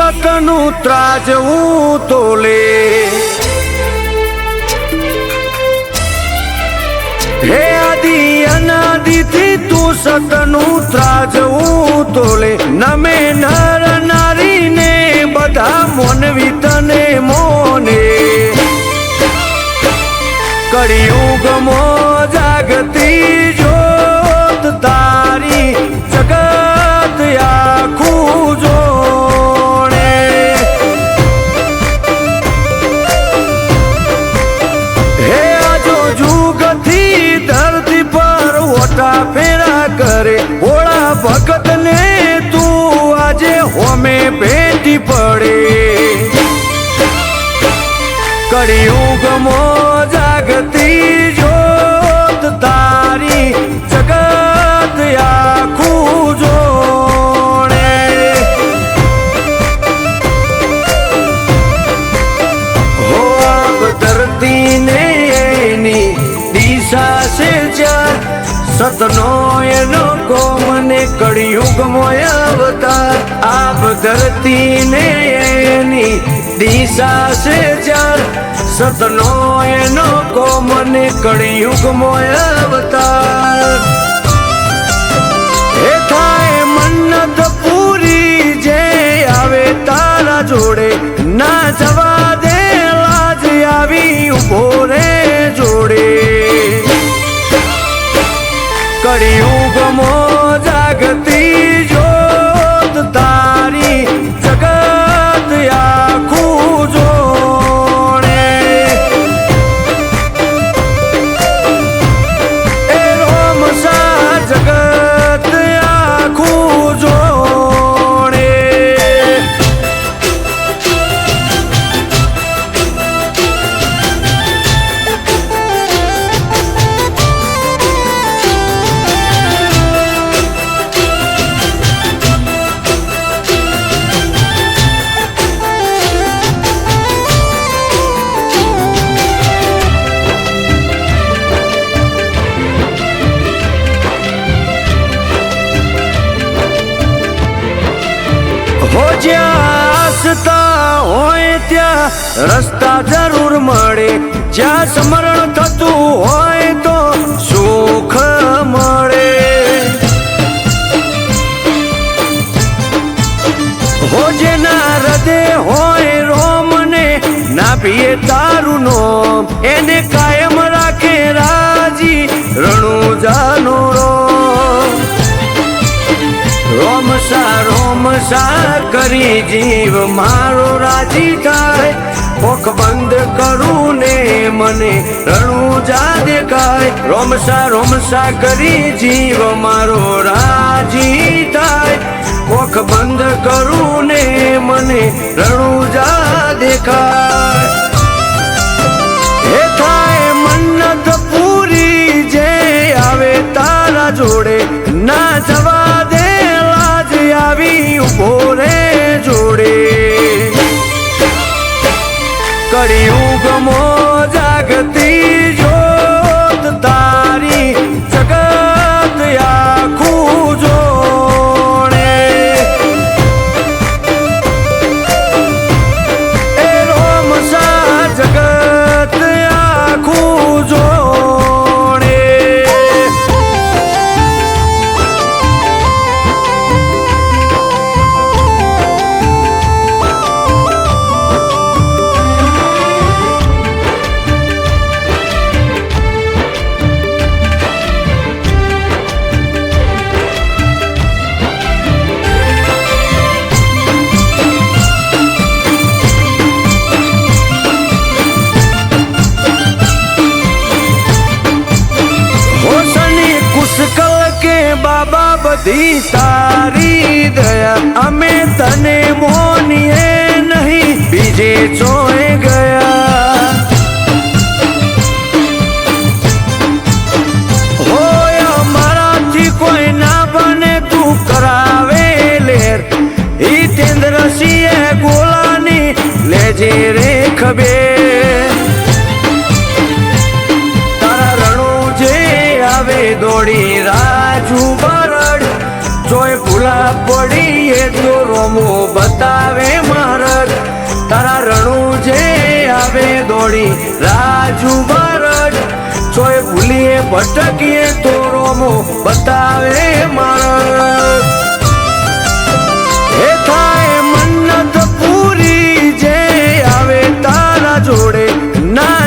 સતનું ત્રાજવું તોલે હે આદિ અનાદિથી તું સતનું ત્રાજવું તોલે નમે નર નારીને બધા મોનવી તને મોને કળિયુગમો જાગતી જોત તારી જગત આખું જોણે હે આજો જુગથી ધરતી પર ઓટા ફેરા કરે ભોળા ભગતને તું આજે હોમે ભેટી પડે કળિયુગમો જાગતી જોત તારી જગત આખું જોણે હો આપ ધરતીને એની દિશા છે ચાર સતનો એનો કોમને કળિયુગમો અવતાર આપ ધરતીને એની દિશા છે ચાર સતનો એનો કોમને કળિયુગમો અવતાર હે થાય મન્નત પૂરી જે આવે તારા જોડે ના જવા દે લાજ આવી ઉભો રે જોડે કળિયુગમો જાગતી જોત તારી જગત આખું જોણે એ રોમસા જગત આખું જોણે હો જ્યાં આસતા હોય ત્યાં રસ્તા જરૂર મળે જ્યાં સ્મરણ થતું હોય તો સુખ મળે હો જેના હૃદય હોય રોમને ના પીએ તારું નોમ એને કાયમ રાખે રાજી રણુજાનો રોમસા કરી જીવ મારો રાજી થાય પોખ બંધ કરું ને મને રણુજા દેખાય રોમસા કરી જીવ મારો રાજી થાય પોખ બંધ કરું ને મને રણુજા દેખાય હે થાય મન્નત પૂરી જે આવે તારા જોડે ના જવા દે લાજ આવી ઉભો રે જોડે કળિયુગમો જાગતી જોત તારી જગત આખું જોણે એ રોમસા જગત આખું જોણે બાબા બધી તારી દયા અમે તને મોનીએ નહીં બીજે ચોય ગયા હોય અમારાથી કોઈ ના બને તું કરાવે લેર હિતેન્દ્રસિંહ ગોલાની લેજે રે ખબે તારા રણુ જે આવે દોડી રાજુ બરડ જોય ભૂલા પડીએ તો રોમો બતાવે મારજ તારા રણું જે આવે દોડી રાજુ ભરજ જોય ભૂલીએ ભટકીએ તો રોમો બતાવે મારજ એ થાય મન્નત પૂરી જે આવે તારા જોડે ના